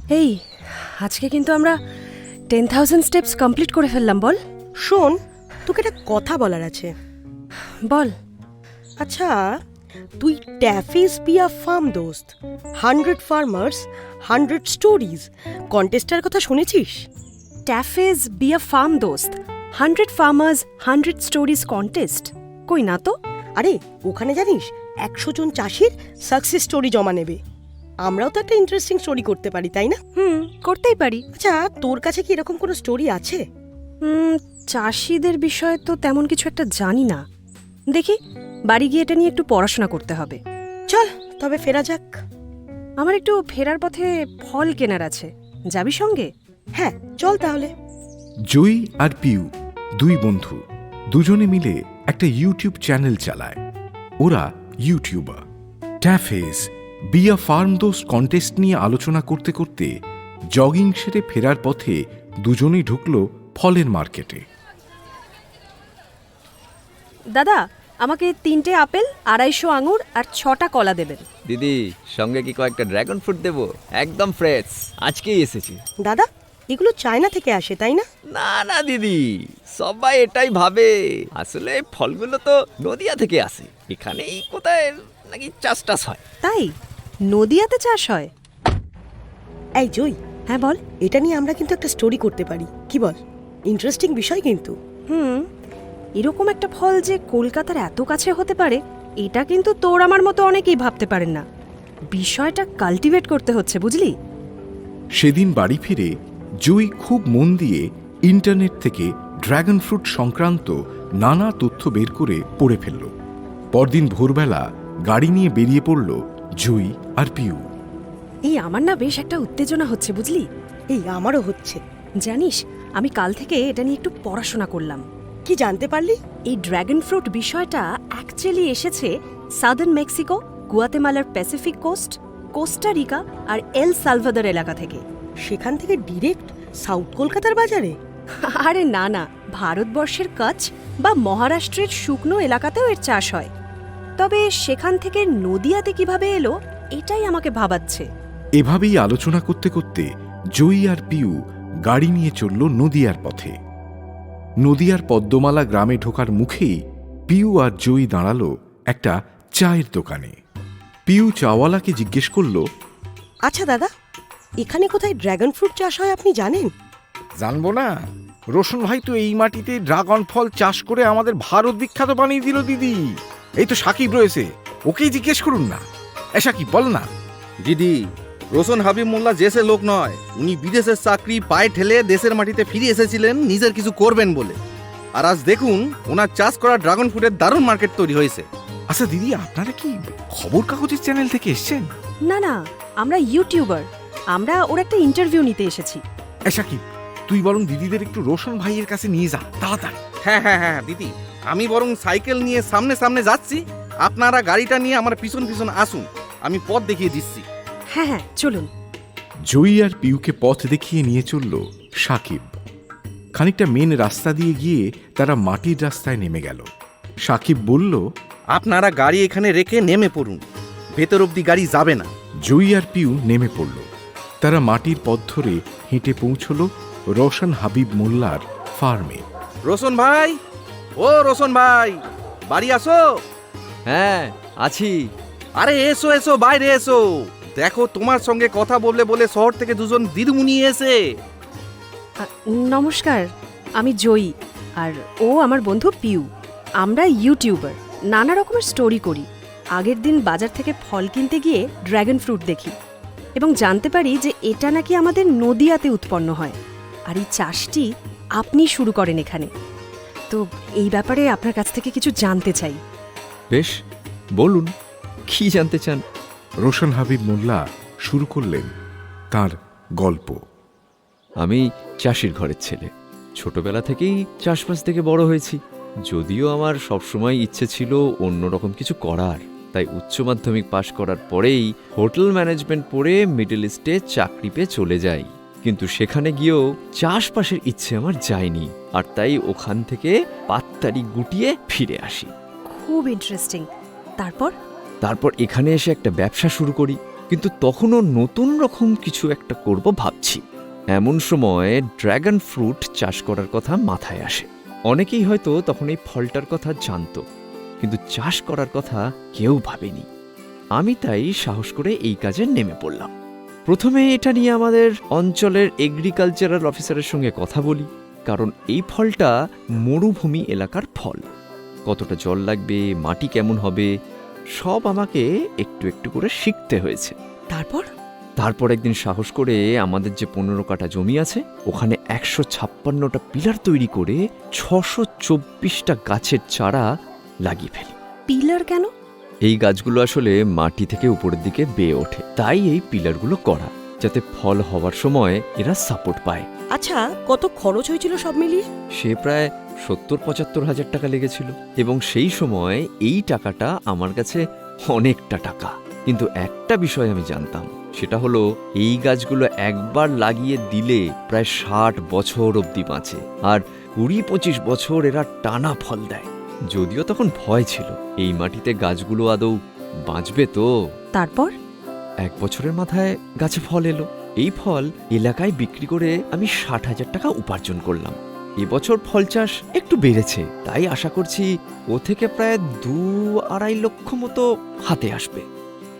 এই আজকে কিন্তু আমরা 10,000 স্টেপস কমপ্লিট করে ফেললাম। বল শোন, তোকে একটা কথা বলার আছে। বল। আচ্ছা, তুই ট্যাফিস বিয়া ফার্ম দোস্ত 100 ফার্মার্স 100 স্টোরিজ কন্টেস্টের কথা শুনেছিস? ট্যাফেজ বি আ ফার্ম দোস্ত 100 ফার্মার্স 100 স্টোরিজ কন্টেস্ট। কই না তো। আরে ওখানে জানিস 100 জন চাষির সাকসেস স্টোরি জমা নেবে। আমরাও তো একটা ইন্টারেস্টিং স্টোরি করতে পারি, তাই না? করতেই পারি। আচ্ছা, তোর কাছে কি এরকম কোনো স্টোরি আছে? চাষিদের বিষয়ে তো তেমন কিছু একটা জানি না। দেখি, বাড়ি গিয়ে এটা নিয়ে একটু পড়াশোনা করতে হবে। চল তবে ফেরা যাক। আমার একটু ফেরার পথে ফল কেনার আছে, যাবি সঙ্গে? হ্যাঁ চল তাহলে। জয়ী আর পিউ দুই বন্ধু, দুজনে মিলে একটা ইউটিউব চ্যানেল চালায়। ওরা ইউটিউবার। ট্যাফেজ বিয়া ফার্ম দোস্ত কন্টেস্ট নিয়ে আলোচনা করতে করতে জগিং সেরে ফেরার পথে দুজনেই ঢুকলো ফলের মার্কেটে। দাদা, আমাকে 3টে আপেল, 250 আঙুর আর 6টা কলা দেবেন। দিদি, সঙ্গে কি কয়েকটা ড্রাগন ফ্রুট দেবো? একদম ফ্রেশ, আজকেই এসেছি। দাদা, এগুলো চায়না থেকে আসে, তাই না? না না দিদি, সবাই এটাই ভাবে। আসলে ফলগুলো তো নদিয়া থেকে আসে, এখানেই কোথায় নাকি চাষ টাস হয়। তাই নদিয়াতে চাষ হয়? এই জয়, হ্যাঁ বল। এটা নিয়ে আমরা কিন্তু একটা স্টোরি করতে পারি, কি বল? ইন্টারেস্টিং বিষয় কিন্তু। এরকম একটা ফল যে কলকাতার এত কাছে হতে পারে, এটা কিন্তু তোর আমার মতো অনেকেই ভাবতে পারেন না। বিষয়টা কাল্টিভেট করতে হচ্ছে, বুঝলি? সেদিন বাড়ি ফিরে জয়ী খুব মন দিয়ে ইন্টারনেট থেকে ড্রাগন ফ্রুট সংক্রান্ত নানা তথ্য বের করে পড়ে ফেলল। পরদিন ভোরবেলা গাড়ি নিয়ে বেরিয়ে পড়ল জয়ী আর পিউ। এই আমার না বেশ একটা উত্তেজনা হচ্ছে, বুঝলি? এই আমারও হচ্ছে। জানিস, আমি কাল থেকে এটা নিয়ে একটু পড়াশোনা করলাম। কি জানতে পারলি? এই ড্রাগন ফ্রুট বিষয়টা অ্যাকচুয়ালি এসেছে সাদার্ন মেক্সিকো, গুয়াতেমালার প্যাসিফিক কোস্ট, কোস্টারিকা আর এল সালভাদর এলাকা থেকে। সেখান থেকে ডিরেক্ট সাউথ কলকাতার বাজারে? আরে না না, ভারতবর্ষের কচ্ছ বা মহারাষ্ট্রের শুকনো এলাকাতেও এর চাষ হয়। তবে সেখান থেকে নদিয়াতে কিভাবে এলো, এটাই আমাকে ভাবাচ্ছে। এভাবেই আলোচনা করতে করতে জয়ী আর পিউ গাড়ি নিয়ে চলল নদিয়ার পথে। নদিয়ার পদ্মমালা গ্রামে ঢোকার মুখেই পিউ আর জয়ী দাঁড়ালো একটা চায়ের দোকানে। পিউ চাওয়ালাকে জিজ্ঞেস করল, আচ্ছা দাদা, এখানে কোথায় ড্রাগন ফ্রুট চাষ হয় আপনি জানেন? জানবো না? রোশন ভাই তো এই মাটিতে ড্রাগন ফল চাষ করে আমাদের ভারত বিখ্যাত বানিয়ে দিল দিদি। এই তো সাকিব রয়েছে, ওকেই জিজ্ঞেস করুন না। সাকিব বল না। দিদি, রোশন হাবিব মোল্লা জেসে লোক নয়। উনি বিদেশের চাকরি পায়ে ঠেলে দেশের মাটিতে ফিরে এসেছিলেন নিজের কিছু করবেন বলে। আর আজ দেখুন, ওনার চাষ করা ড্রাগন ফ্রুটের দারুণ মার্কেট তৈরি হয়েছে। আচ্ছা দিদি, আপনারা কি খবর কাগজের চ্যানেল থেকে এসছেন? না না, আমরা ইউটিউবার। আমরা ওর একটা ইন্টারভিউ নিতে এসেছি। সাকিব, তুই বরং দিদিদের একটু রোশন ভাইয়ের কাছে নিয়ে যা তাড়াতাড়ি। হ্যাঁ হ্যাঁ হ্যাঁ দিদি, আমি বরং সাইকেল নিয়ে সামনে সামনে যাচ্ছি। আপনারা গাড়িটা নিয়ে আমার পিছন পিছন আসুন, আমি পথ দেখিয়ে দিচ্ছি। হ্যাঁ হ্যাঁ, চলুন। জয়ী আর পিউকে পথ দেখিয়ে নিয়ে চলল সাকিব। খানিকটা মেন রাস্তা দিয়ে গিয়ে তারা মাটির রাস্তায় নেমে গেল। সাকিব বলল, আপনারা গাড়ি এখানে রেখে নেমে পড়ুন, ভেতর অব্দি গাড়ি যাবে না। জয়ী আর পিউ নেমে পড়ল। তারা মাটির পথ ধরে হেঁটে পৌঁছল রোশন হাবিব মোল্লার ফার্মে। রোশন ভাই, ও রোশন ভাই, বাড়ি আসো। হ্যাঁ আছি। আরে এসো এসো, বাইরে এসো। দেখো, তোমার সঙ্গে কথা বললে বলে শহর থেকে দুজন দিদিমুনি এসে। নমস্কার, আমি জয়ী আর ও আমার বন্ধু পিউ। আমরা ইউটিউবার, নানা রকমের স্টোরি করি। আগের দিন বাজার থেকে ফল কিনতে গিয়ে ড্রাগন ফ্রুট দেখি এবং জানতে পারি যে এটা নাকি আমাদের নদিয়াতে উৎপন্ন হয়। আর এই চাষটি আপনি শুরু করেন এখানে। তো এই ব্যাপারে আপনার কাছ থেকে কিছু জানতে চাই। বেশ, বলুন কি জানতে চান। রোশন হাবিব মোল্লা শুরু করলেন তার গল্প। আমি চাষির ঘরের ছেলে, ছোটবেলা থেকেই চাষবাস থেকে বড় হয়েছি। যদিও আমার সবসময় ইচ্ছে ছিল অন্যরকম কিছু করার, তাই উচ্চ মাধ্যমিক পাশ করার পরেই হোটেল ম্যানেজমেন্ট পড়ে মিডল ইস্টে চাকরি পেয়ে চলে যাই। কিন্তু সেখানে গিয়েও চাষবাসের ইচ্ছে আমার যায়নি, আর তাই ওখান থেকে পাত্তারি গুটিয়ে ফিরে আসি। খুব ইন্টারেস্টিং। তারপর? তারপর এখানে এসে একটা ব্যবসা শুরু করি। কিন্তু তখনও নতুন রকম কিছু একটা করব ভাবছি। এমন সময় ড্রাগন ফ্রুট চাষ করার কথা মাথায় আসে। অনেকেই হয়তো তখন এই ফলটার কথা জানতো, কিন্তু চাষ করার কথা কেউ ভাবেনি। আমি তাই সাহস করে এই কাজে নেমে পড়লাম। প্রথমে এটা নিয়ে আমাদের অঞ্চলের এগ্রিকালচারাল অফিসারের সঙ্গে কথা বলি, কারণ এই ফলটা মরুভূমি এলাকার ফল। কতটা জল লাগবে, মাটি কেমন হবে, সব আমাকে একটু একটু করে শিখতে হয়েছে। তারপর একদিন সাহস করে আমাদের যে 15 কাঠা জমি আছে, ওখানে 156টা পিলার তৈরি করে 624টা গাছের চারা লাগিয়ে ফেলি। পিলার কেন? এই গাছগুলো আসলে মাটি থেকে উপরের দিকে বেয়ে ওঠে, তাই এই পিলারগুলো করা, যাতে ফল হওয়ার সময় এরা সাপোর্ট পায়। আচ্ছা, কত খরচ হয়েছিল সব মিলিয়ে? সে প্রায় 70-75 হাজার টাকা লেগেছিল, এবং সেই সময় এই টাকাটা আমার কাছে অনেকটা টাকা। কিন্তু একটা বিষয় আমি জানতাম, সেটা হলো এই গাছগুলো একবার লাগিয়ে দিলে প্রায় 60 বছর অবধি বাঁচে, আর 20-25 বছর এরা টানা ফল দেয়। যদিও তখন ভয় ছিল, এই মাটিতে গাছগুলো আদৌ বাঁচবে তো। তারপর 1 বছরের মাথায় গাছে ফল এলো। এই ফল এলাকায় বিক্রি করে আমি 60,000 টাকা উপার্জন করলাম। এবছর ফল চাষ একটু বেড়েছে, তাই আশা করছি ও থেকে প্রায় 2-2.5 লক্ষ মতো হাতে আসবে।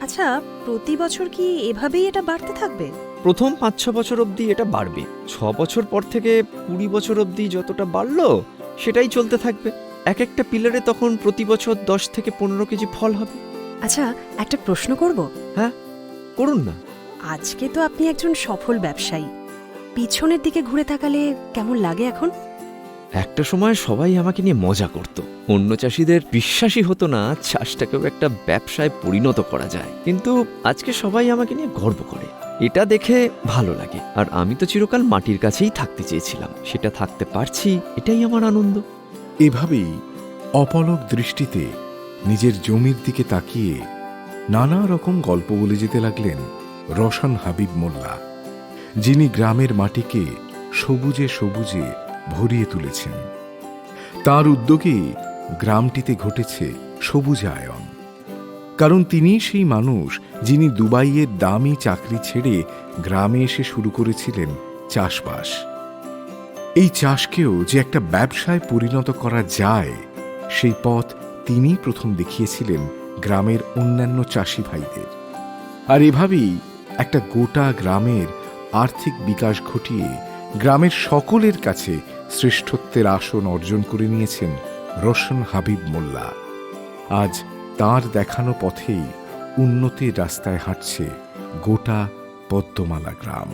আচ্ছা, প্রতি বছর কি এভাবেই এটা বাড়তে থাকবে? প্রথম 5-6 বছর অবধি এটা বাড়বে। 6 বছর পর থেকে 20 বছর অবধি যতটা বাড়লো সেটাই চলতে থাকবে। এক একটা পিলারে তখন প্রতি বছর 10 থেকে 15 কেজি ফল হবে। আচ্ছা, একটা প্রশ্ন করব। হ্যাঁ, করুন না। আজকে তো আপনি একজন সফল ব্যবসায়ী, পিছনের দিকে ঘুরে তাকালে কেমন লাগে এখন? একটা সময় সবাই আমাকে নিয়ে মজা করত। অন্য চাষিদের বিশ্বাসই হতো না চাষটাকেও একটা ব্যবসায় পরিণত করা যায়। কিন্তু আজকে সবাই আমাকে নিয়ে গর্ব করে, এটা দেখে ভালো লাগে। আর আমি তো চিরকাল মাটির কাছেই থাকতে চেয়েছিলাম, সেটা থাকতে পারছি, এটাই আমার আনন্দ। এভাবেই অপলক দৃষ্টিতে নিজের জমির দিকে তাকিয়ে নানা রকম গল্প বলে যেতে লাগলেন রওশন হাবিব মোল্লা, যিনি গ্রামের মাটিকে সবুজে সবুজে ভরিয়ে তুলেছেন। তার উদ্যোগে গ্রামটিতে ঘটেছে সবুজায়ন। কারণ তিনি সেই মানুষ যিনি দুবাইয়ের দামি চাকরি ছেড়ে গ্রামে এসে শুরু করেছিলেন চাষবাস। এই চাষকেও যে একটা ব্যবসায় পরিণত করা যায়, সেই পথ তিনিই প্রথম দেখিয়েছিলেন গ্রামের অন্যান্য চাষি ভাইদের। আর এভাবেই একটা গোটা গ্রামের আর্থিক বিকাশ ঘটিয়ে গ্রামের সকলের কাছে শ্রেষ্ঠত্বের আসন অর্জন করে নিয়েছেন রওশন হাবিব মোল্লা। আজ তার দেখানো পথেই উন্নতির রাস্তায় হাঁটছে গোটা পদ্মমালা গ্রাম।